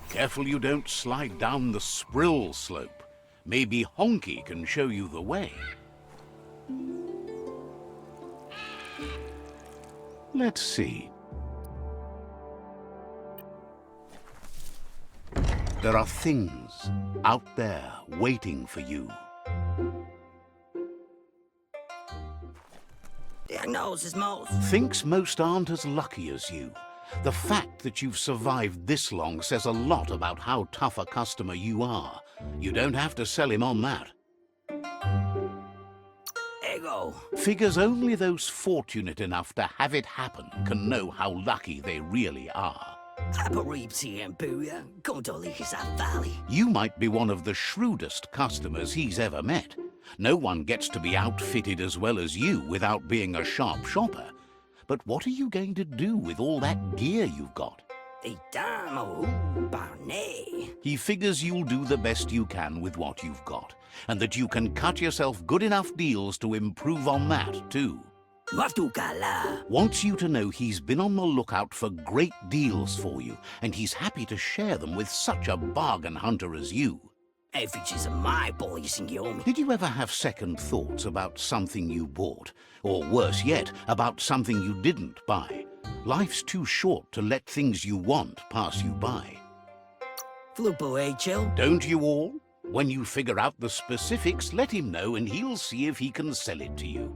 Careful you don't slide down the Sprill slope. Maybe Honky can show you the way. Let's see. There are things out there waiting for you. Diagnosis most. Thinks most aren't as lucky as you. The fact that you've survived this long says a lot about how tough a customer you are. You don't have to sell him on that. Ego. Figures only those fortunate enough to have it happen can know how lucky they really are. You might be one of the shrewdest customers he's ever met. No one gets to be outfitted as well as you without being a sharp shopper. But what are you going to do with all that gear you've got? He figures you'll do the best you can with what you've got, and that you can cut yourself good enough deals to improve on that, too. Wants you to know he's been on the lookout for great deals for you, and he's happy to share them with such a bargain hunter as you. Did you ever have second thoughts about something you bought? Or worse yet, about something you didn't buy? Life's too short to let things you want pass you by. Don't you all? When you figure out the specifics, let him know and he'll see if he can sell it to you.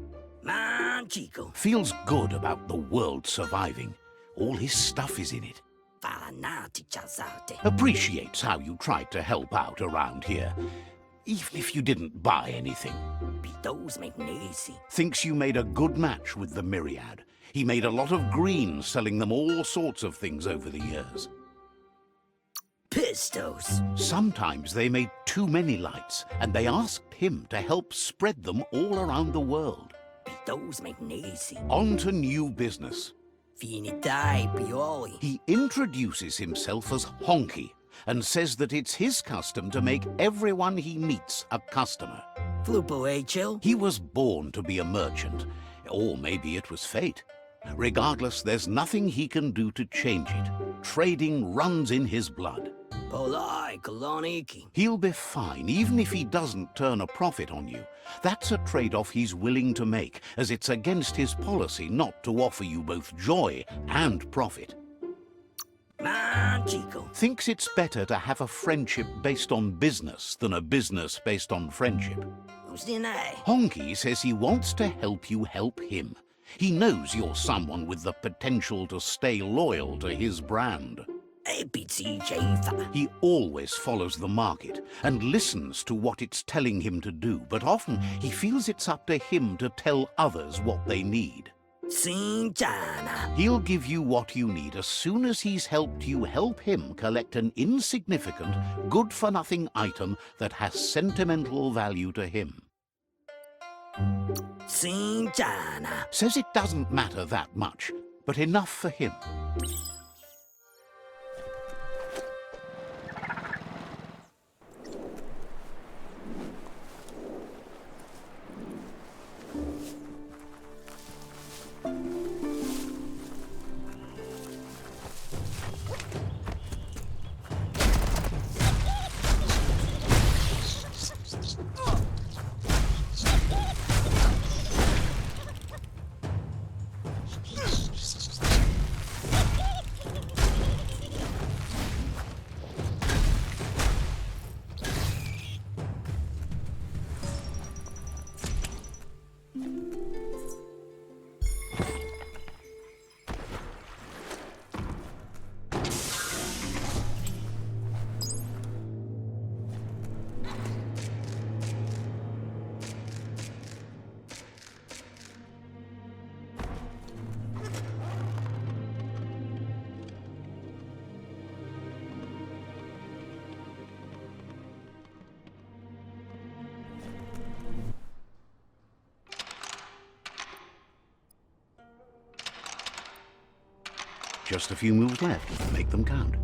Feels good about the world surviving. All his stuff is in it. Appreciates how you tried to help out around here, even if you didn't buy anything. Thinks you made a good match with the Myriad. He made a lot of green selling them all sorts of things over the years. Pistos. Sometimes they made too many lights, and they asked him to help spread them all around the world. On to new business. He introduces himself as Honky and says that it's his custom to make everyone he meets a customer. He was born to be a merchant, or maybe it was fate. Regardless, there's nothing he can do to change it. Trading runs in his blood. He'll be fine, even if he doesn't turn a profit on you. That's a trade-off he's willing to make, as it's against his policy not to offer you both joy and profit. Thinks it's better to have a friendship based on business than a business based on friendship. Honky says he wants to help you help him. He knows you're someone with the potential to stay loyal to his brand. He always follows the market and listens to what it's telling him to do, but often he feels it's up to him to tell others what they need. He'll give you what you need as soon as he's helped you help him collect an insignificant, good-for-nothing item that has sentimental value to him. Says it doesn't matter that much, but enough for him. Just a few moves left. Make them count.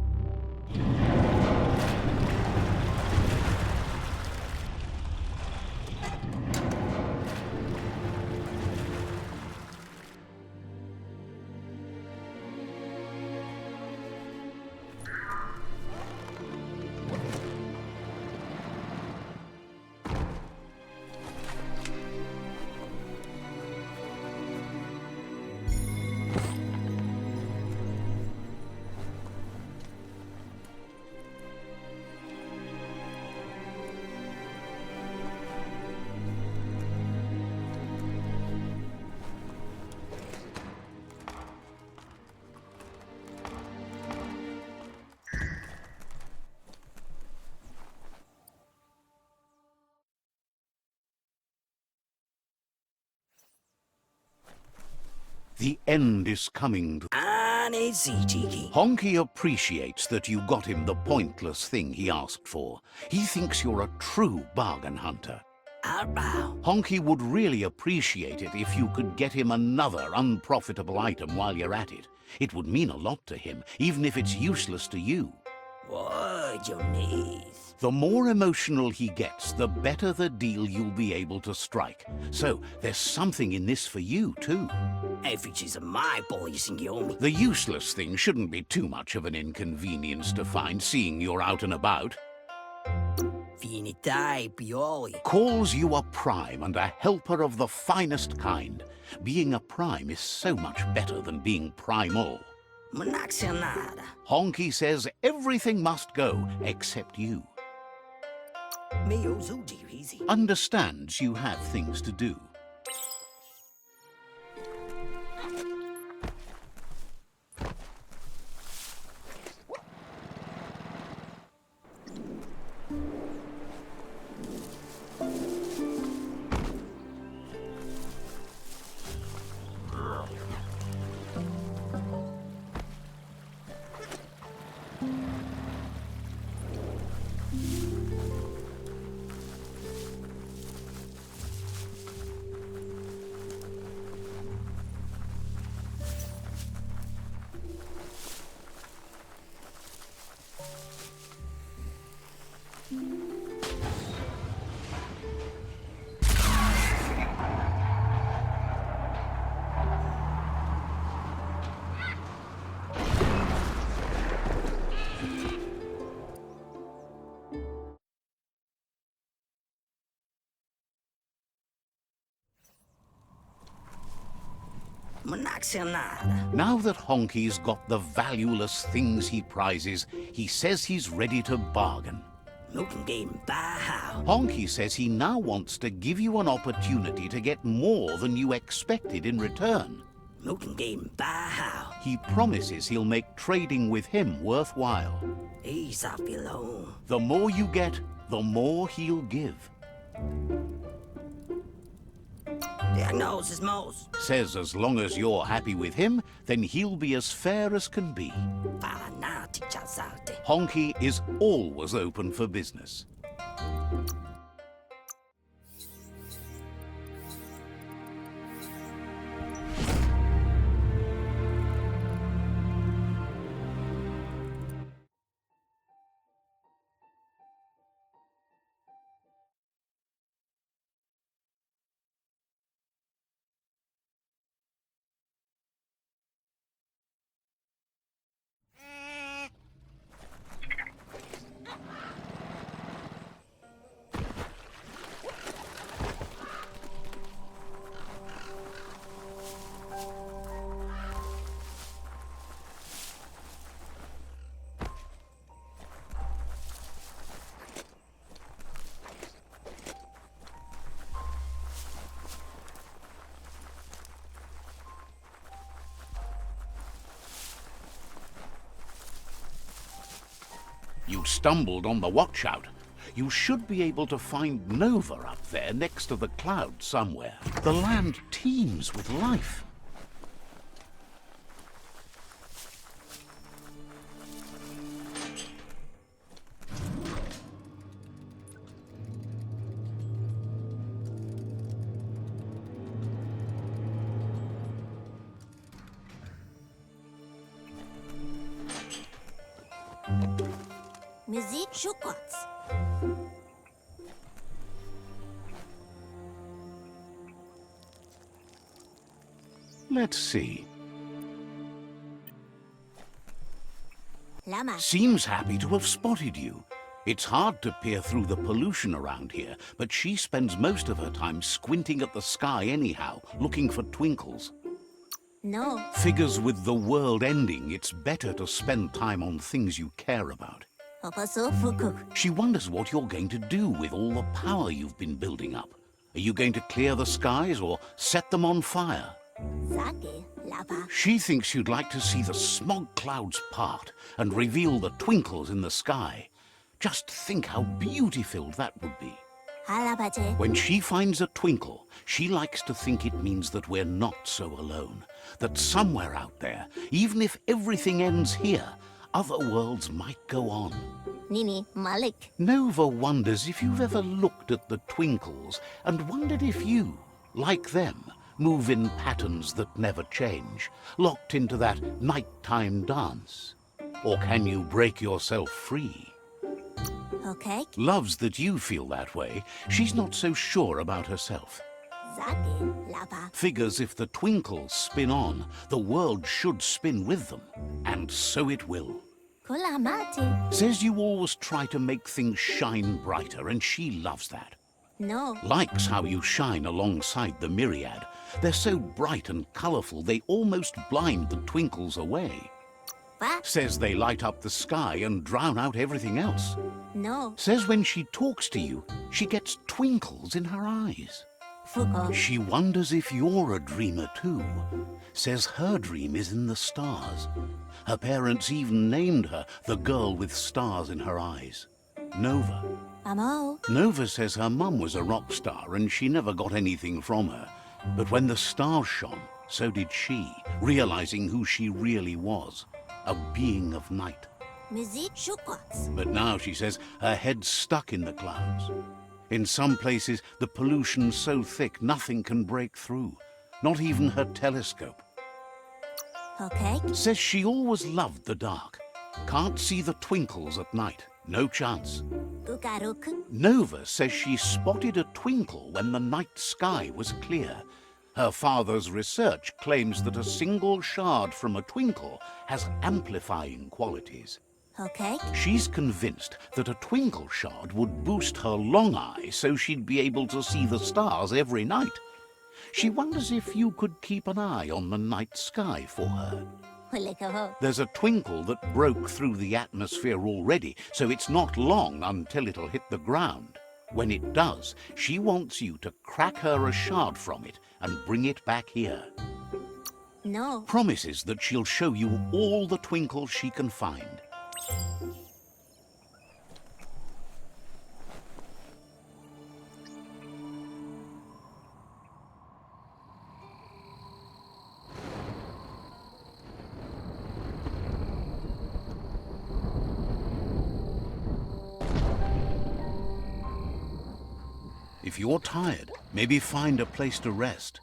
The end is coming to... Honky appreciates that you got him the pointless thing he asked for. He thinks you're a true bargain hunter. Honky would really appreciate it if you could get him another unprofitable item while you're at it. It would mean a lot to him, even if it's useless to you. What you need? The more emotional he gets, the better the deal you'll be able to strike. So, there's something in this for you, too. Effigies of my boys in Yomi. The useless thing shouldn't be too much of an inconvenience to find, seeing you're out and about. Finitai Pioli. Calls you a prime and a helper of the finest kind. Being a prime is so much better than being primal. Manaxionada. Honky says everything must go except you. Understands you have things to do. Now that Honky's got the valueless things he prizes, he says he's ready to bargain. Honky says he now wants to give you an opportunity to get more than you expected in return. He promises he'll make trading with him worthwhile. The more you get, the more he'll give. Says as long as you're happy with him, then he'll be as fair as can be. Honky is always open for business. You stumbled on the watchout. You should be able to find Nova up there next to the clouds somewhere. The land teems with life. Musik Schuckotz. Let's see. Lama. Seems happy to have spotted you. It's hard to peer through the pollution around here, but she spends most of her time squinting at the sky anyhow, looking for twinkles. No. Figures with the world ending, it's better to spend time on things you care about. Oposo Fukuk. She wonders what you're going to do with all the power you've been building up. Are you going to clear the skies or set them on fire? Sake. Lapa. She thinks you'd like to see the smog clouds part and reveal the twinkles in the sky. Just think how beauty-filled that would be. Halabache. When she finds a twinkle, she likes to think it means that we're not so alone. That somewhere out there, even if everything ends here, other worlds might go on. Nini Malik. Nova wonders if you've ever looked at the twinkles and wondered if you, like them, move in patterns that never change, locked into that nighttime dance. Or can you break yourself free? Okay. Loves that you feel that way. She's not so sure about herself. Zake. Lapa. Figures if the twinkles spin on, the world should spin with them. And so it will. Kulamati. Says you always try to make things shine brighter, and she loves that. No. Likes how you shine alongside the myriad. They're so bright and colorful they almost blind the twinkles away. What? Says they light up the sky and drown out everything else. No. Says when she talks to you, she gets twinkles in her eyes. Fuko. She wonders if you're a dreamer too. Says her dream is in the stars. Her parents even named her the girl with stars in her eyes. Nova. Amo. Nova says her mum was a rock star and she never got anything from her. But when the stars shone, so did she, realizing who she really was, a being of night. Musik Schuckotz. But now, she says, her head's stuck in the clouds. In some places, the pollution's so thick nothing can break through, not even her telescope. Okay. Says she always loved the dark. Can't see the twinkles at night. No chance. Gugaruk. Nova says she spotted a twinkle when the night sky was clear. Her father's research claims that a single shard from a twinkle has amplifying qualities. Okay. She's convinced that a twinkle shard would boost her long eye so she'd be able to see the stars every night. She wonders if you could keep an eye on the night sky for her. Hulikaho. There's a twinkle that broke through the atmosphere already, so it's not long until it'll hit the ground. When it does, she wants you to crack her a shard from it and bring it back here. No. Promises that she'll show you all the twinkles she can find. If you're tired, maybe find a place to rest.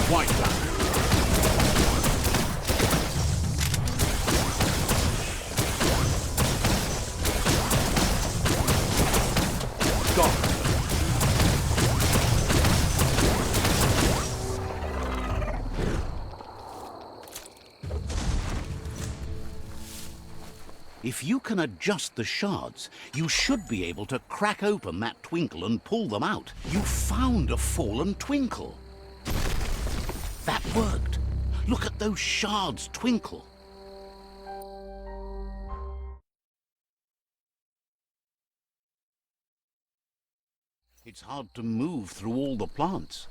quite that. Got it. If you can adjust the shards, you should be able to crack open that twinkle and pull them out. You found a fallen twinkle. That worked. Look at those shards twinkle. It's hard to move through all the plants.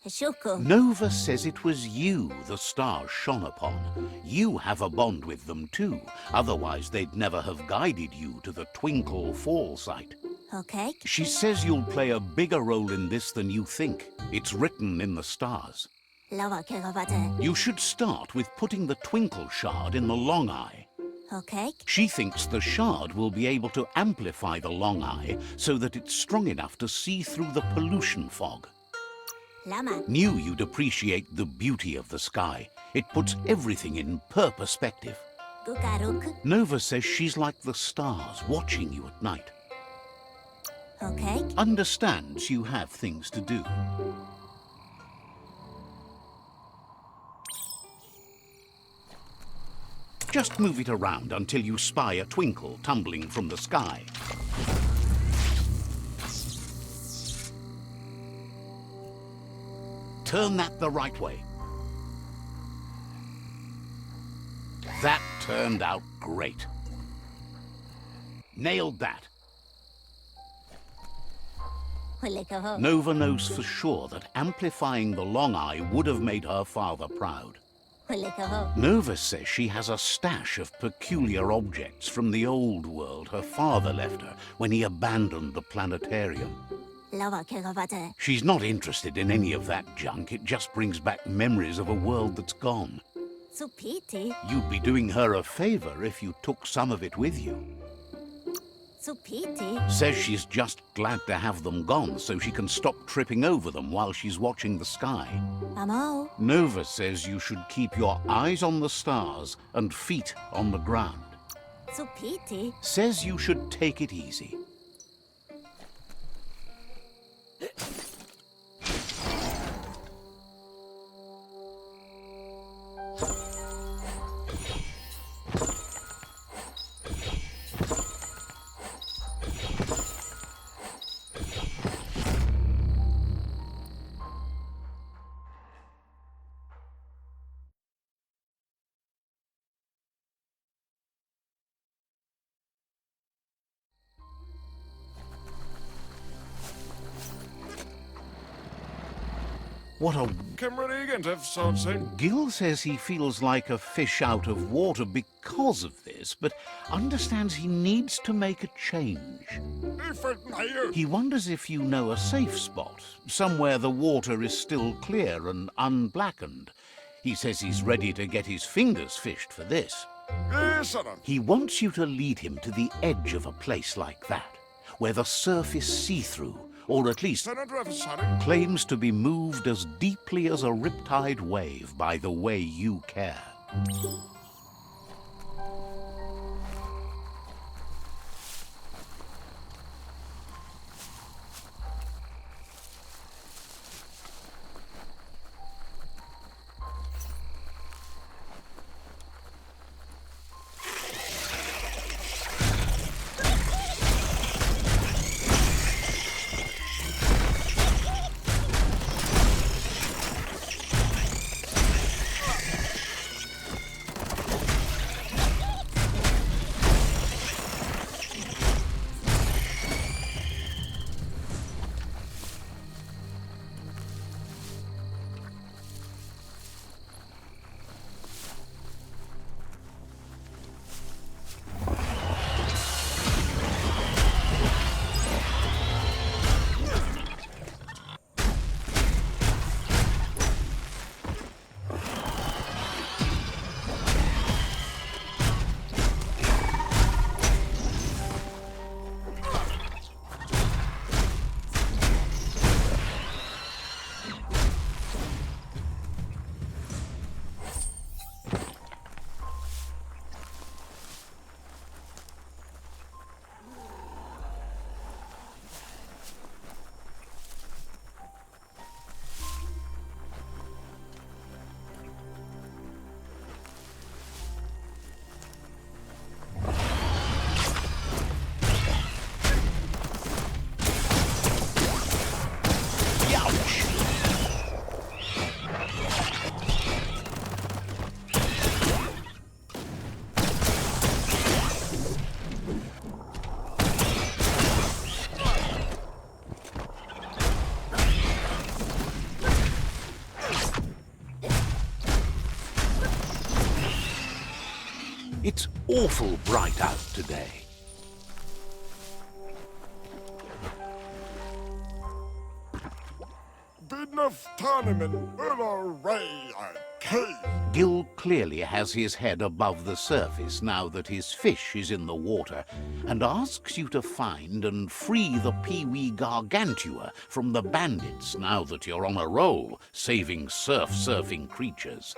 Shoko. Nova says it was you the stars shone upon. You have a bond with them too. Otherwise they'd never have guided you to the Twinkle Fall site. Okay. She says you'll play a bigger role in this than you think. It's written in the stars. Lawa kegabate. You should start with putting the Twinkle shard in the Long Eye. Okay. She thinks the shard will be able to amplify the Long Eye so that it's strong enough to see through the pollution fog. Lama. Knew you'd appreciate the beauty of the sky. It puts everything in perspective. Gukaruku. Nova says she's like the stars watching you at night. Okay. Understands you have things to do. Just move it around until you spy a twinkle tumbling from the sky. Turn that the right way. That turned out great. Nailed that. Hulikaho. Nova knows for sure that amplifying the Long Eye would have made her father proud. Hulikaho. Nova says she has a stash of peculiar objects from the old world her father left her when he abandoned the planetarium. Lawa kegabate. She's not interested in any of that junk. It just brings back memories of a world that's gone. Supiti. You'd be doing her a favor if you took some of it with you. Supiti. Says she's just glad to have them gone so she can stop tripping over them while she's watching the sky. Amo. Nova says you should keep your eyes on the stars and feet on the ground. Supiti. Says you should take it easy. What a... Gil says he feels like a fish out of water because of this, but understands he needs to make a change. He wonders if you know a safe spot, somewhere the water is still clear and unblackened. He says he's ready to get his fingers fished for this. He wants you to lead him to the edge of a place like that, where the surf is see-through, or at least claims to be moved as deeply as a riptide wave by the way you care. It's awful bright out today. Enough tournament will array a cave. Gil clearly has his head above the surface now that his fish is in the water, and asks you to find and free the Pee-wee Gargantua from the bandits now that you're on a roll, saving surfing creatures.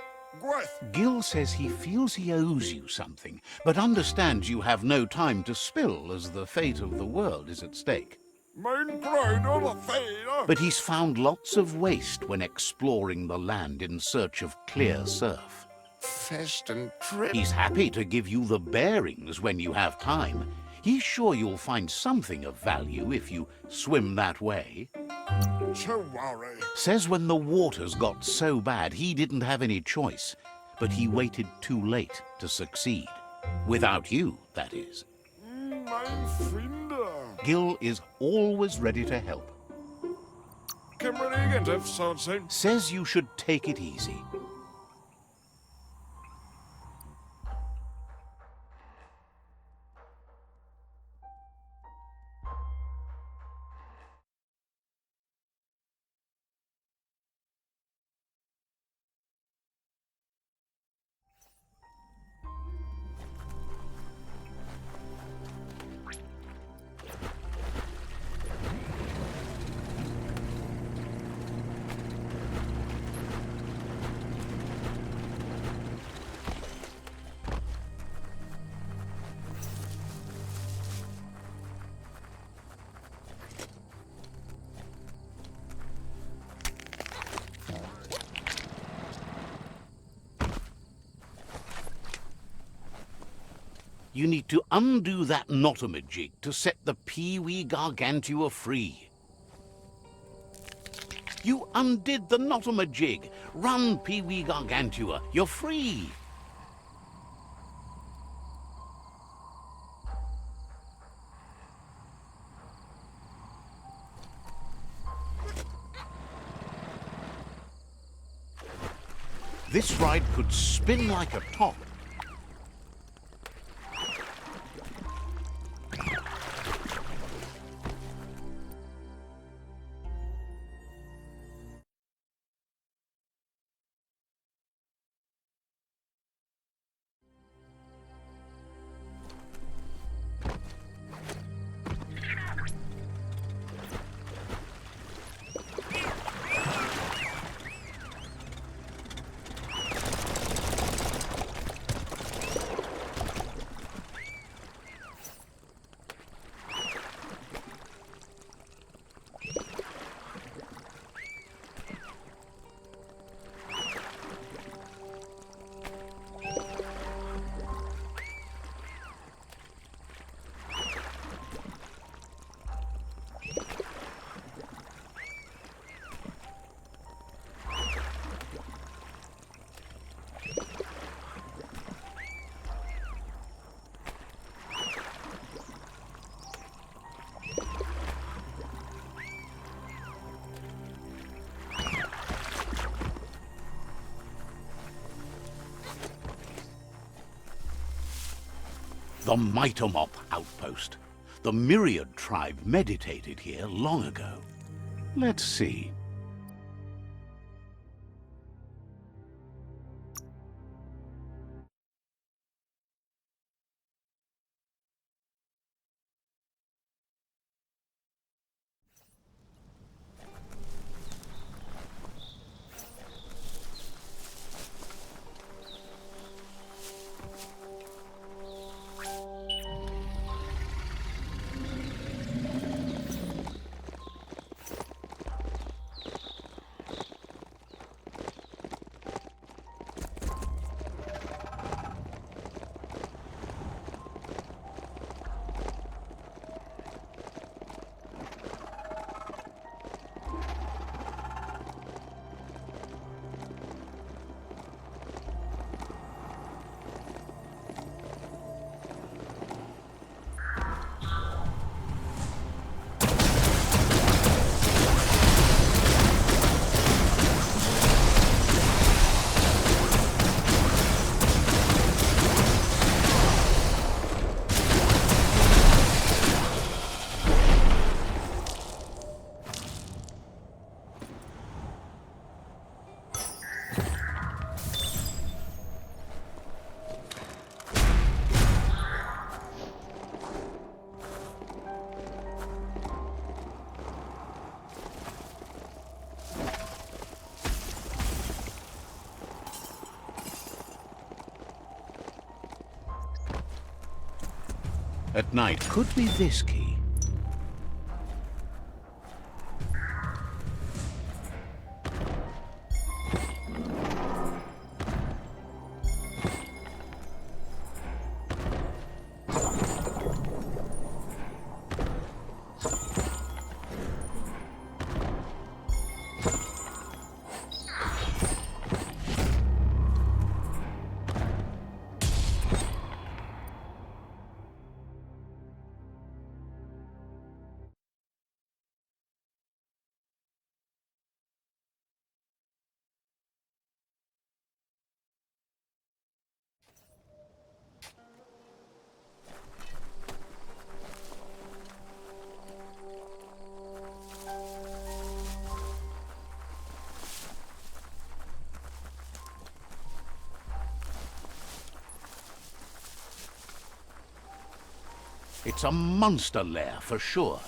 Gil says he feels he owes you something, but understands you have no time to spill as the fate of the world is at stake. But he's found lots of waste when exploring the land in search of clear surf. Fest and trip. He's happy to give you the bearings when you have time. He's sure you'll find something of value if you swim that way. Don't worry. Says when the waters got so bad he didn't have any choice, but he waited too late to succeed. Without you, that is. Mein Freunde. Gil is always ready to help. Says you should take it easy. You need to undo that Notomajig to set the Pee-wee Gargantua free. You undid the Notomajig. Run, Pee-wee Gargantua. You're free. This ride could spin like a top. The Mitomop outpost. The Myriad tribe meditated here long ago. Let's see. at night could be this key. It's a monster lair for sure.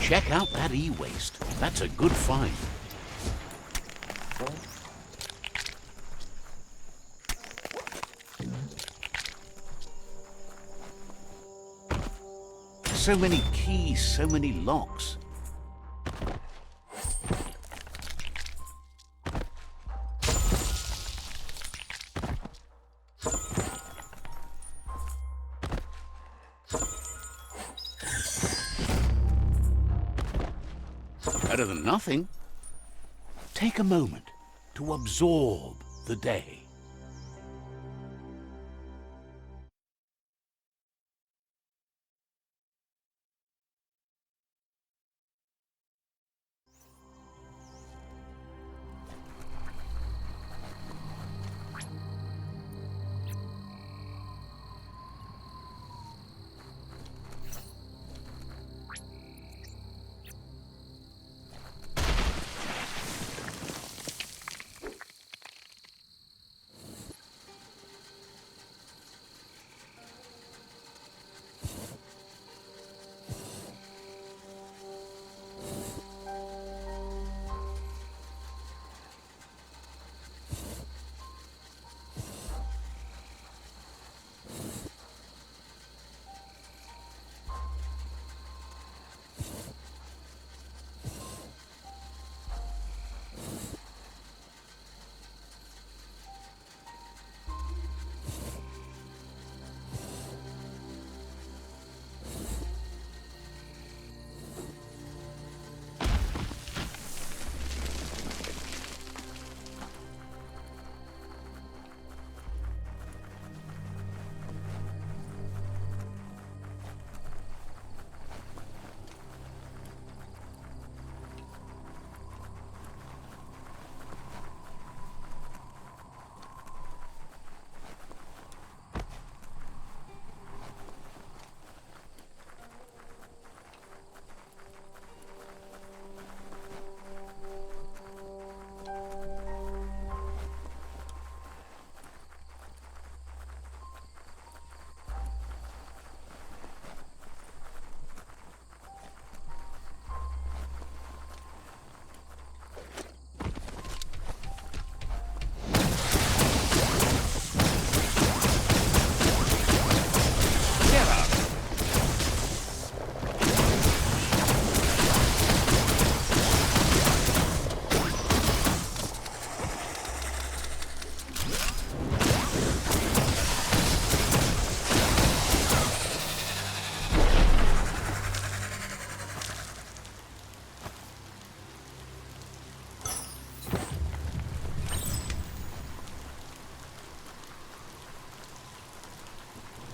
Check out that e-waste. That's a good find. So many keys, so many locks. Better than nothing. Take a moment to absorb the day.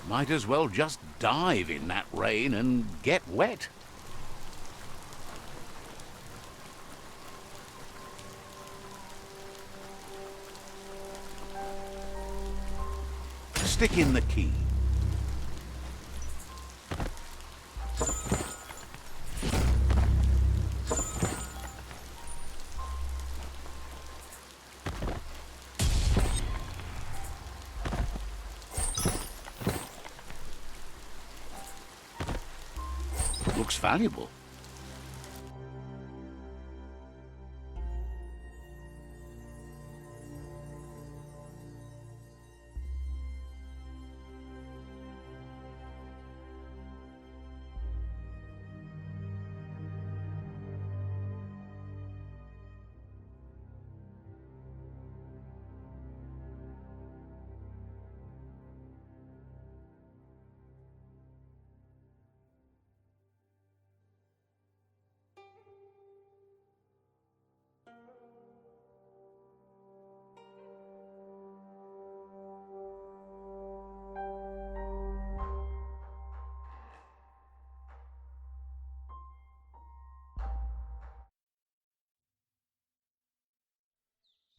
Might as well just dive in that rain and get wet. Stick in the key. Looks valuable.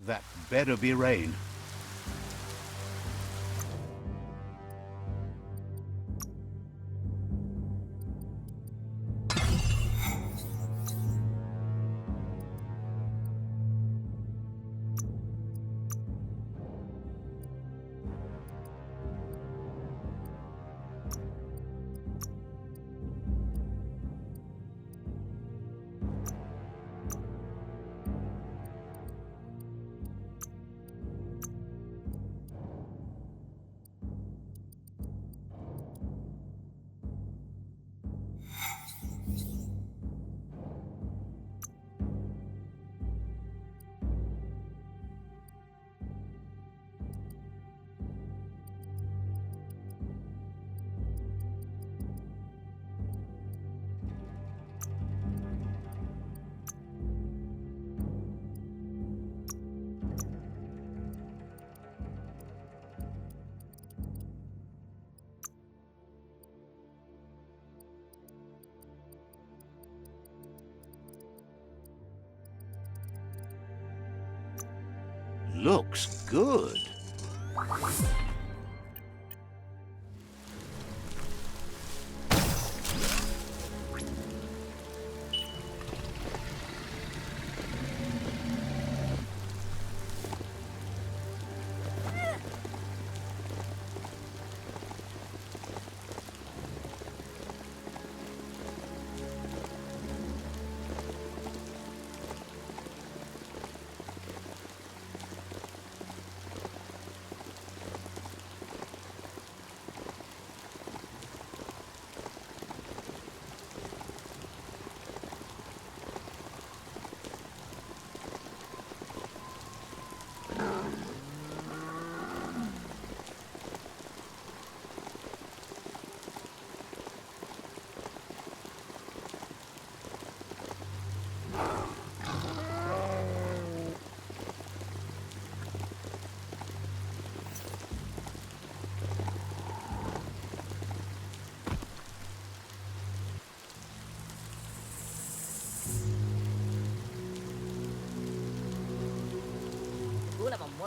That better be rain. Looks good.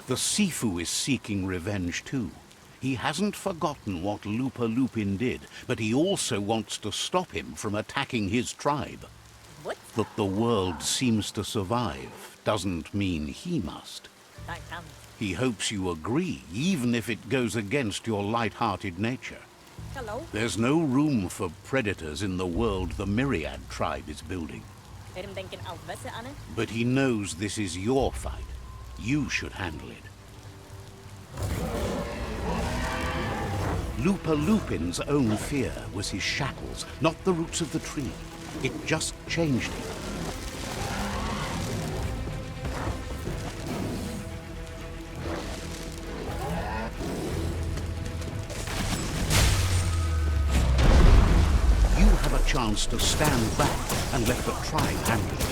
The Sifu is seeking revenge too. He hasn't forgotten what Lupa Lupin did, but he also wants to stop him from attacking his tribe. What? That the world seems to survive doesn't mean he must. He hopes you agree, even if it goes against your light-hearted nature. Hello? There's no room for predators in the world the Myriad tribe is building. But he knows this is your fight. You should handle it. Lupa Lupin's own fear was his shackles, not the roots of the tree. It just changed him. You have a chance to stand back and let the tribe handle it.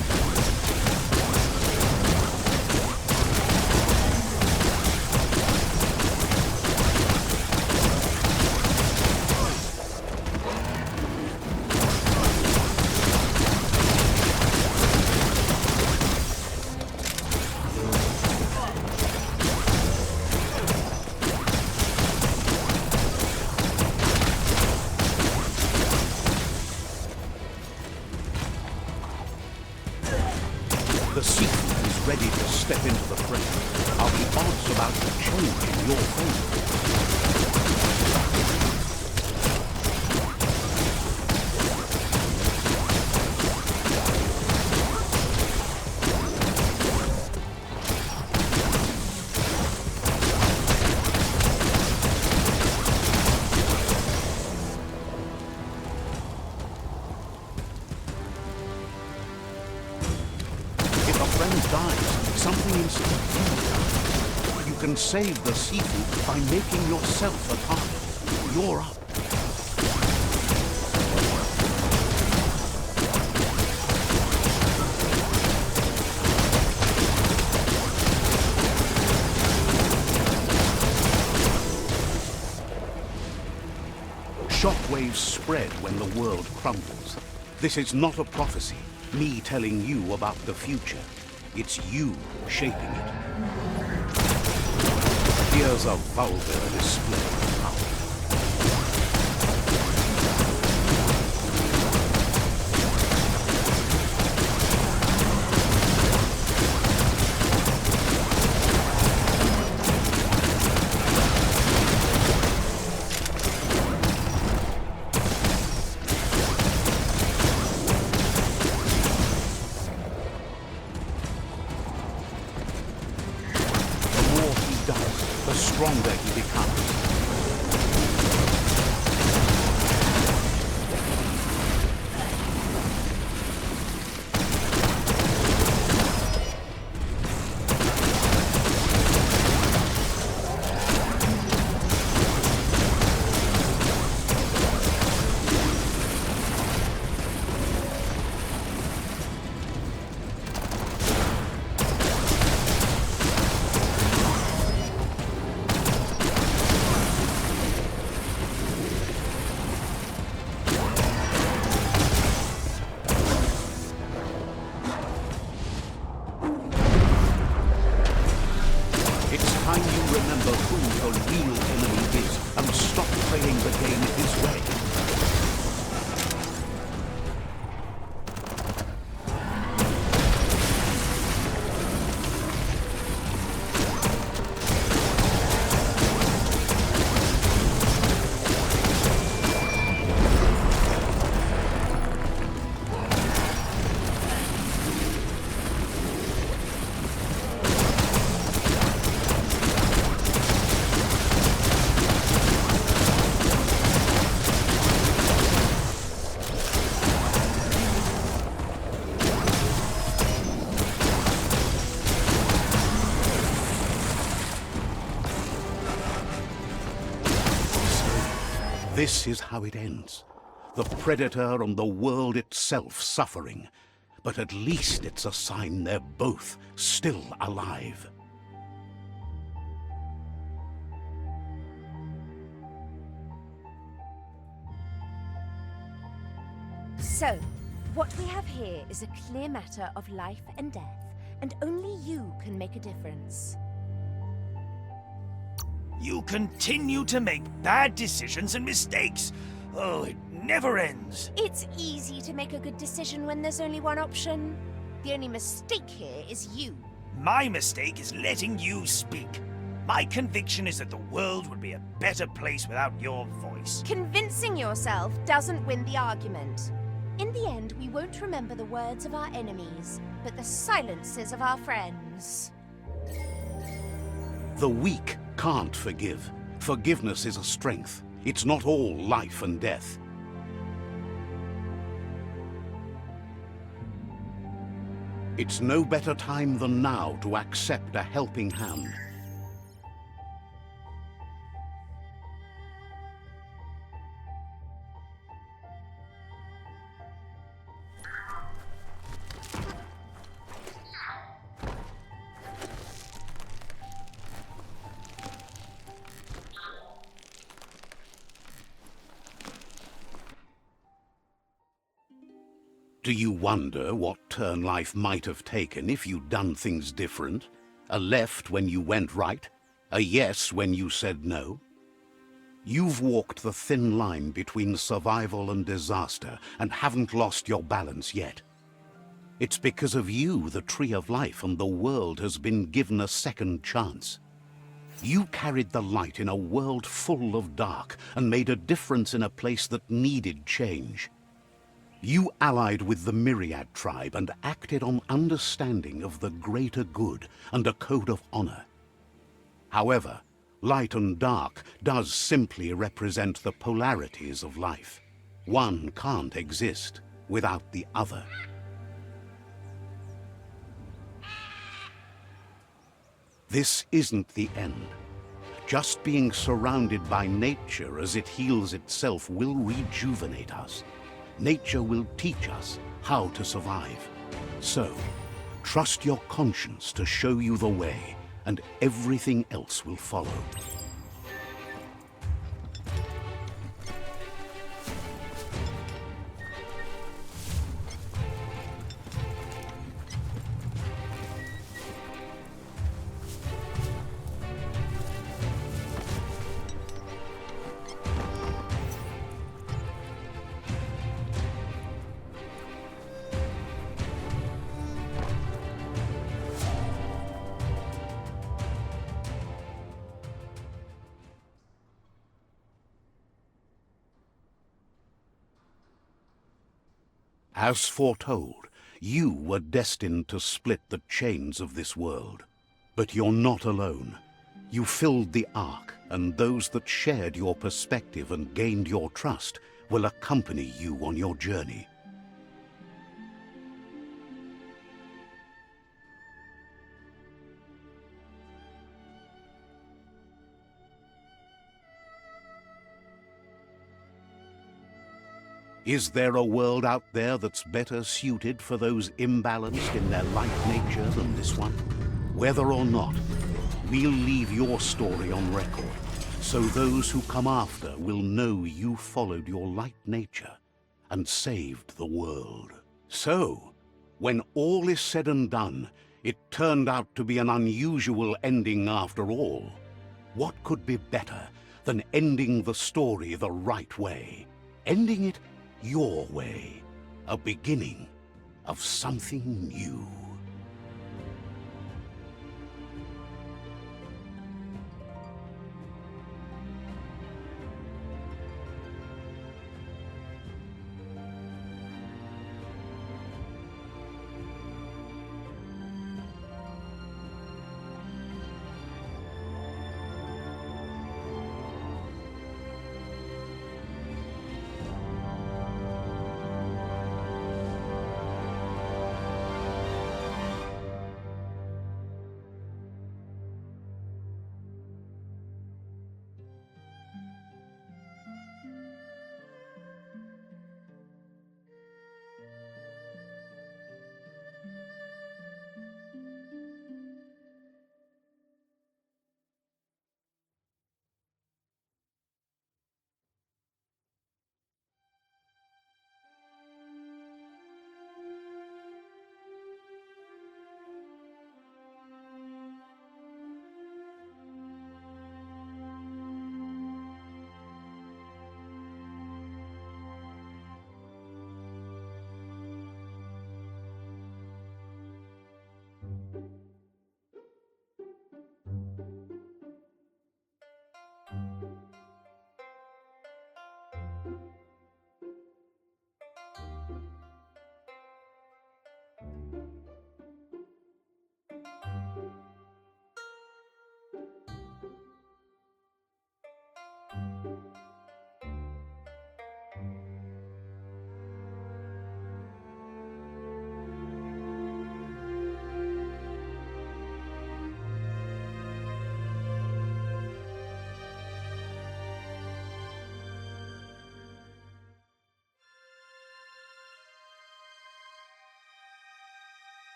The seafood is ready to step into the fray. Are the odds about to change in your favor? Something inside you. You can save the seafood by making yourself a target. You're up. Shockwaves spread when the world crumbles. This is not a prophecy, me telling you about the future. It's you shaping it. Here's a vulgar display of power. The stronger he becomes. Remember who the real enemy is and stop playing the game his way. This is how it ends. The Predator and the world itself suffering. But at least it's a sign they're both still alive. So, what we have here is a clear matter of life and death, and only you can make a difference. You continue to make bad decisions and mistakes. Oh, it never ends. It's easy to make a good decision when there's only one option. The only mistake here is you. My mistake is letting you speak. My conviction is that the world would be a better place without your voice. Convincing yourself doesn't win the argument. In the end, we won't remember the words of our enemies, but the silences of our friends. The weak can't forgive. Forgiveness is a strength. It's not all life and death. It's no better time than now to accept a helping hand. Do you wonder what turn life might have taken if you'd done things different? A left when you went right? A yes when you said no? You've walked the thin line between survival and disaster and haven't lost your balance yet. It's because of you the Tree of Life and the world has been given a second chance. You carried the light in a world full of dark and made a difference in a place that needed change. You allied with the Myriad tribe and acted on understanding of the greater good and a code of honor. However, light and dark does simply represent the polarities of life. One can't exist without the other. This isn't the end. Just being surrounded by nature as it heals itself will rejuvenate us. Nature will teach us how to survive. So, trust your conscience to show you the way, and everything else will follow. As foretold, you were destined to split the chains of this world. But you're not alone. You filled the Ark, and those that shared your perspective and gained your trust will accompany you on your journey. Is there a world out there that's better suited for those imbalanced in their light nature than this one? Whether or not, we'll leave your story on record, so those who come after will know you followed your light nature and saved the world. So, when all is said and done, it turned out to be an unusual ending after all. What could be better than ending the story the right way? Ending it your way, a beginning of something new.